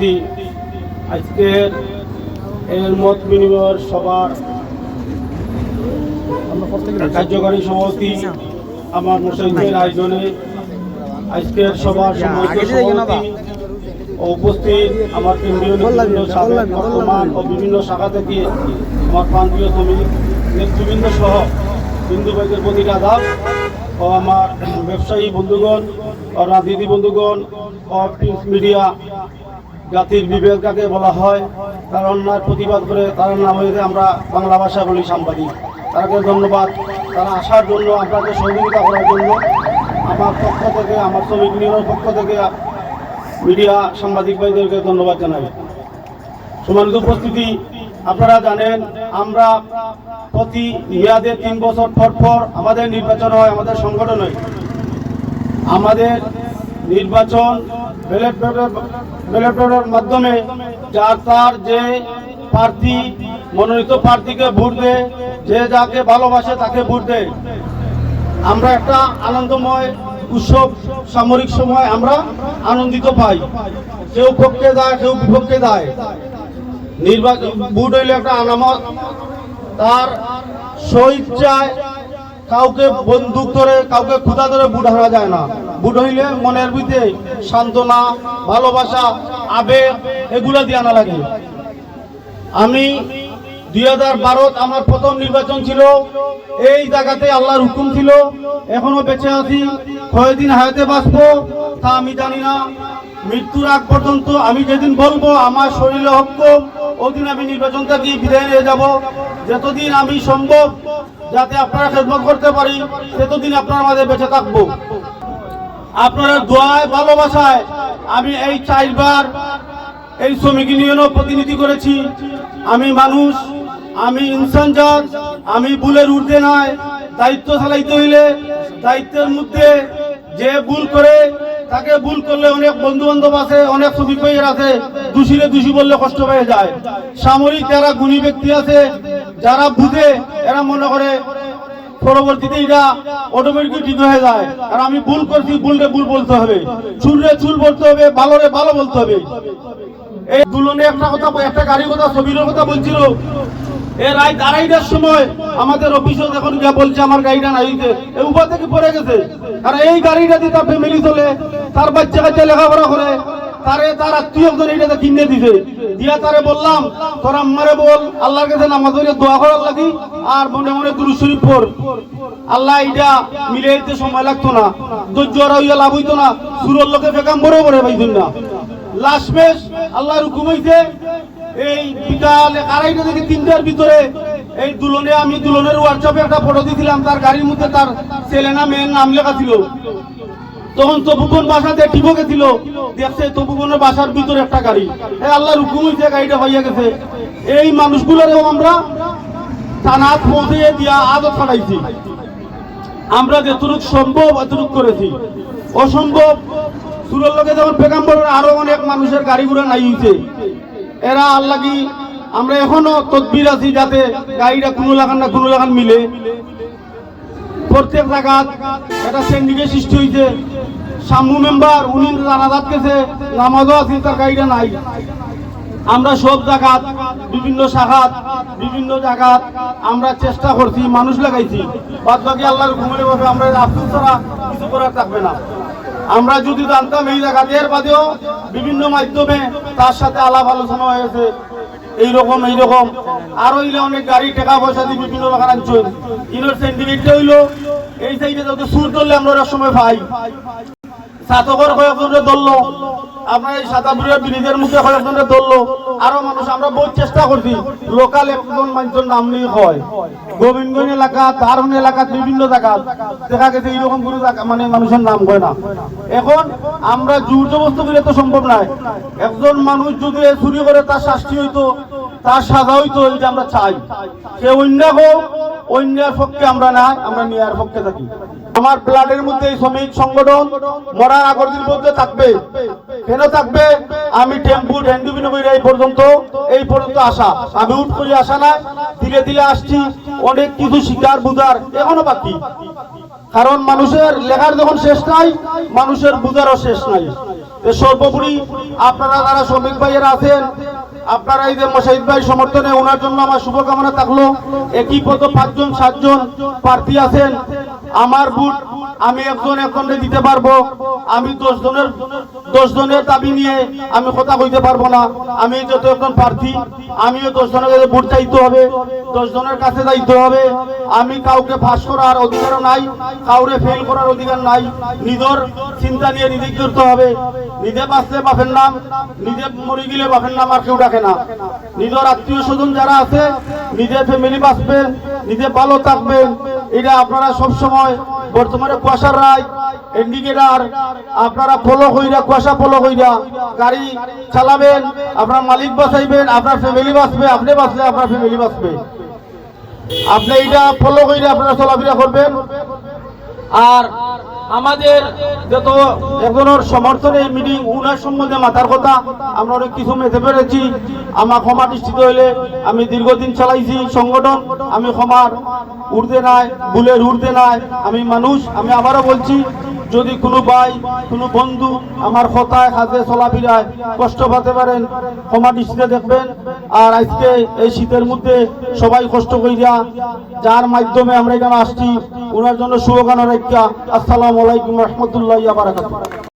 উপস্থিতি, আজকের এর মত বিনিময়ের সভার কার্যকারী সভাপতি আমার মুশাইদের আয়োজনে আজকের সভার সভাপতি উপস্থিত আমার কেন্দ্রীয় বর্তমান ও বিভিন্ন শাখা থেকে আমার প্রান্তীয় শ্রমিক নেতৃবৃন্দ সহ হিন্দু ভাইদের প্রতি আদাব ও আমার ব্যবসায়ী বন্ধুগণ ও রাজনীতি বন্ধুগণ ও প্রিন্ট মিডিয়া, জাতির বিবেক যাকে বলা হয়, তার অন্যায় প্রতিবাদ করে তার নাম হয়েছে আমরা বাংলা ভাষা বলি সাংবাদিক। তাকে ধন্যবাদ, তারা আসার জন্য, আপনাকে সহযোগিতা করার জন্য আমার পক্ষ থেকে, আমার শ্রমিক ইউনিয়নের পক্ষ থেকে মিডিয়া সাংবাদিক ভাইদেরকে ধন্যবাদ জানাই। সম্মানিত উপস্থিতি, আপনারা জানেন আমরা প্রতি মেয়াদে 3 বছর পর আমাদের নির্বাচন হয়, আমাদের সংগঠন হয়। আমাদের নির্বাচন ব্যালটের মাধ্যমে যার তার যে প্রার্থী মনোনীত প্রার্থীকে ভোট দেয়, যে যাকে ভালোবাসে তাকে ভোট দেয়। আমরা একটা আনন্দময় উৎসব সামরিক সময় আমরা আনন্দিত পাই। কেউ পক্ষে যায়, কেউ বিপক্ষে যায়। নির্বাচন ভোট হইলে একটা আনামত, তার স্বইচ্ছায় কাউকে বন্দুক ধরে, কাউকে ক্ষুধা ধরে ভোট হারা যায় না। ভোট হইলে মনের ভিতরে সান্ত্বনা, ভালোবাসা, আবেগ এগুলা দিয়ে আনা লাগে। আমি 2012 আমার প্রথম নির্বাচন ছিল, এই জায়গাতে আল্লাহর হুকুম ছিল, এখনো বেঁচে আছি। কয়দিন হায়াতে বাঁচবো তা আমি জানি না। মৃত্যুর আগ পর্যন্ত আমি যেদিন বলবো আমার শরীরে হক্ষম, ওদিন আমি নির্বাচন থেকে বিদায় নিয়ে যাব। যতদিন আমি সম্ভব যাতে আপনারা খেদমত করতে পারি, ততদিন আপনার মাঝে বেঁচে থাকবো। আপনারা দোয়ায়, ভালোবাসায় আমি এই 4 বার এই শ্রমিক ইউনিয়নও প্রতিনিধি করেছি। আমি মানুষ, আমি ইনসানজাত, আমি ভুলের ঊর্ধ্বে নয়। দায়িত্ব চালাইতে হইলে দায়িত্বের মধ্যে যে ভুল করে তাকে ভুল করলে অনেক বন্ধু বান্ধব আছে, অনেক শ্রমিক ভাইয়ের আছে, দোষীরে দোষী বললে কষ্ট পেয়ে যায়। সামরিক যারা গুণী ব্যক্তি আছে, যারা বুঝে, এরা মনে করে পরবর্তীতে এটা অটোমেটিক ঠিক হয়ে যায়। আর আমি ভুল করছি, ভুলরে ভুল বলতে হবে, চুলরে চুল বলতে হবে, ভালোরে ভালো বলতে হবে। এই দুলনে একটা গাড়ির কথা, ছবির কথা বলছিল। এই রাত 2:30টার সময় আমাদের অফিসে যখন গিয়ে বলছে আমার গাড়িটা নাই, এই উপর থেকে পড়ে গেছে। আর এই গাড়িটা দিয়ে তার ফ্যামিলি চলে, তার বাচ্চা কাচ্চা লেখাপড়া করে, তার আত্মীয়জন এইটাতে কিনে দিছে। দিয়া তারে বললাম তোর আম্মারে বল আল্লাহর কাছে নামাজ পড়ে দোয়া করার লাগি, আর মনে মনে দুরূদ শরীফ পড়। আল্লাহ এইটা মিলে দিতে সময় লাগতো না, ধৈর্য হইয়া লাভ হইতো না। সুরের লোকে ফেকাম বড় বড় পাইতেন না। লাস্ট মেশ আল্লাহর হুকুম হইছে এই বিকাল 2:30 থেকে 3টার ভিতরে এই দুলনে, আমি দুলনের হোয়াটসঅ্যাপে একটা ফটো দিয়েছিলাম, তার গাড়ির মধ্যে তার ছেলে না মেয়ের নাম লেখা ছিল। তখন তবুগণ বাসাতে টিপো গেছিল, দেখছে তবুগণের বাসার ভিতরে একটা গাড়ি। আল্লাহর হুকুম হইছে গাড়িটা পাইয়া গেছে। এই মানুষগুলোরও আমরা থানাত পৌঁছে দিয়া আদত ছাড়াইছি। আমরা যতটুকু সম্ভব এতটুকু করেছি। অসম্ভব সুরের লোকে যেমন পেগাম্বরের আরো অনেক মানুষের গাড়ি ঘোড়া নাই হইছে। এরা আল্লাহ কি আমরা এখনো তদবির আছি যাতে গাড়িটা কোনো লাগান মিলে। প্রত্যেক জায়গাত একটা সিন্ডিকেট সৃষ্টি হয়েছে। সাম্মু মেম্বার উনি জানাজাত গেছে, নামাজও আছে, তার গাড়িটা নাই। আমরা সব জায়গাত, বিভিন্ন শাখাত, বিভিন্ন জায়গাত আমরা চেষ্টা করছি, মানুষ লাগাইছি। বাদ বাকি আল্লাহর হুকুমের ভাবে আমরা আফসোস ছাড়া কিছু করার থাকবে না। আমরা যদি জানতাম এই জায়গাতে, এর বাদেও বিভিন্ন মাধ্যমে তার সাথে আলাপ আলোচনা হয়েছে, এইরকম আরো হইলে অনেক গাড়ি টাকা পয়সা দিয়ে বিভিন্ন লোক আনছেন। ইনোর সিন্ডিকেটটা হইলো এই সাইডে যাতে সুর ধরলে আমরা অনেক সময় পাই। সাতকর কয়েকজনের ধরলো, আপনার এই সাতাপুরের ব্রিজের মুখে কয়েকজনের ধরলো, আরো মানুষ। আমরা বহুত চেষ্টা করছি, লোকাল একজন মানুষের নাম নিয়ে হয়। গোবিন্দগঞ্জ এলাকা, দারুন এলাকা, বিভিন্ন জায়গা দেখা গেছে এইরকম কোনো মানে মানুষের নাম হয় না। এখন আমরা জোর জবরদস্তি করে তো সম্ভব নয়। একজন মানুষ যদি চুরি করে তার শাস্তি হইতো, তার সাজা হইতো, এটা আমরা চাই। সে অন্য হোক, অন্যের পক্ষে আমরা না, আমরা নিয়ার পক্ষে থাকি। আমার ব্লাডের মধ্যে এই শ্রমিক সংগঠন মরার আগের দিন মধ্যে থাকবে। কেন থাকবে? আমি টেম্পু ঢেন্ডুবিন এই পর্যন্ত আসা, আমি উঠ করে আসা না, ধীরে ধীরে আসছি। অনেক কিছু শিকার বুঝার এখনো বাকি। কারণ মানুষের লেখার যখন শেষ নাই, মানুষের বুঝারও শেষ নাই। সর্বোপরি আপনারা যারা শ্রমিক ভাইয়েরা আছেন, আপনারা এই যে মশাহিদ ভাই সমর্থনে ওনার জন্য আমার শুভকামনা থাকলো। একই পদ 5 জন 7 জন প্রার্থী আছেন, আমার ভোট আমি একজনে দিতে পারবো। আমি 10 জনের দাবি নিয়ে আমি কথা কইতে পারবো না। আমি যত একজন প্রার্থী, আমিও 10 জনের কাছে ভোট চাইতে হবে, 10 জনের কাছে যাইতে হবে। আমি কাউকে ফাঁস করার অধিকারও নাই, কাউরে ফেল করার অধিকার নাই। নিজের চিন্তা নিয়ে নিজে করতে হবে। নিজে বাঁচলে বাপের নাম, নিজে মরে গেলে বাপের নাম আর কেউ ডাকে না। নিজের আত্মীয় স্বজন যারা আছে, নিজের ফ্যামিলি বাঁচবেন, নিজে ভালো থাকবেন। এটা আপনারা সবসময় বর্তমানে কুয়াশার রায় ইন্ডিকেটার আপনারা ফলো কইরা, কুয়াশা ফলো কইরা গাড়ি চালাবেন। আপনার মালিক বাঁচাইবেন, আপনার ফ্যামিলি বাঁচবে, আপনি বাঁচলে আপনার ফ্যামিলি বাঁচবে। আপনি এটা ফলো কইরা আপনারা চলাফেরা করবেন। আর আমাদের যত একজনের সমর্থনে মিটিং, উনার সম্বন্ধে মাথার কথা আমরা অনেক কিছু মেতে পেরেছি। আমার ক্ষমা দৃষ্টিত হইলে আমি দীর্ঘদিন চালাইছি সংগঠন, আমি ক্ষমার উর্ধে নাই, ভুলের উর্ধে নাই। আমি মানুষ, আমি আবারও বলছি, যদি কোনো ভাই কোনো বন্ধু আমার কথায় কাজে চলাফেরায় কষ্ট পেতে পারেন, ক্ষমা দৃষ্টিতে দেখবেন। আর আজকে এই শীতের মধ্যে সবাই কষ্ট কইরা যার মাধ্যমে আমরা এখানে আসছি, ওনার জন্য শুভকামনা রাখা। আসসালামু আলাইকুম রহমতুল্লাহ বারাকাতুহু।